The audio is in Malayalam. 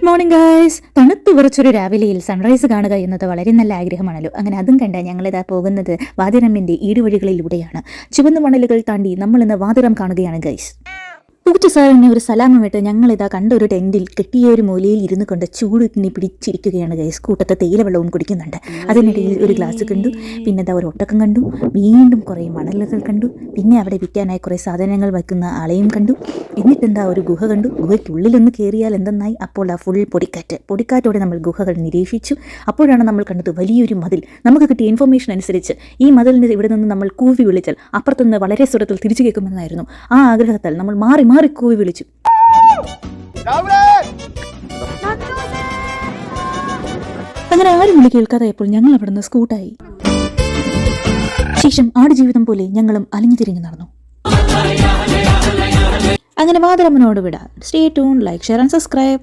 Good morning guys. തണുത്തു വിറച്ചൊരു രാവിലെയിൽ സൺറൈസ് കാണുക എന്നത് വളരെ നല്ല ആഗ്രഹമാണല്ലോ. അങ്ങനെ അതും കണ്ട ഞങ്ങളിതാ പോകുന്നത് വാതിറമ്മിന്റെ ഈടുവഴികളിലൂടെയാണ്. ചുവന്ന മണലുകൾ താണ്ടി നമ്മൾ ഇന്ന് വാതിറം കാണുകയാണ് ഗൈസ്. പൂച്ച സാറിനെ ഒരു സലാമമിട്ട് ഞങ്ങളിതാ കണ്ട ഒരു ടെന്റിൽ കെട്ടിയ ഒരു മൂലയിൽ ഇരുന്ന് കൊണ്ട് ചൂടിനെ പിടിച്ചിരിക്കുകയാണ് ഗൈസ്. കൂട്ടത്തെ തേയിലവെള്ളവും കുടിക്കുന്നുണ്ട്. അതിനിടയിൽ ഒരു ഗ്ലാസ് കണ്ടു, പിന്നെ ഇതാ ഒരു ഒട്ടക്കം കണ്ടു, വീണ്ടും കുറേ മണലുകൾ കണ്ടു, പിന്നെ അവിടെ വിൽക്കാനായി കുറേ സാധനങ്ങൾ വയ്ക്കുന്ന ആളെയും കണ്ടു. എന്നിട്ടെന്താ ഒരു ഗുഹ കണ്ടു. ഗുഹയ്ക്കുള്ളിലൊന്ന് കയറിയാൽ എന്തെന്നായി, അപ്പോൾ ആ ഫുൾ പൊടിക്കാറ്റോടെ നമ്മൾ ഗുഹകൾ നിരീക്ഷിച്ചു. അപ്പോഴാണ് നമ്മൾ കണ്ടത് വലിയൊരു മതിൽ. നമുക്ക് കിട്ടിയ ഇൻഫർമേഷൻ അനുസരിച്ച് ഈ മതിലിൻ്റെ ഇവിടെ നിന്ന് നമ്മൾ കൂവി വിളിച്ചാൽ അപ്പുറത്തുനിന്ന് വളരെ സ്വരത്തിൽ തിരിച്ചു കേൾക്കുമെന്നായിരുന്നു. ആ ആഗ്രഹത്താൽ നമ്മൾ മാറി കൂവി വിളിച്ചു. അങ്ങനെ ആരും വിളി കേൾക്കാതായപ്പോൾ ഞങ്ങൾ അവിടെ നിന്ന് സ്കൂട്ടായി. ശേഷം ആടുജീവിതം പോലെ ഞങ്ങളും അലിഞ്ഞു തിരിഞ്ഞു നടന്നു. അങ്ങനെ വാതിറമ്മനോട് വിടാം. Stay tune, like, share and subscribe.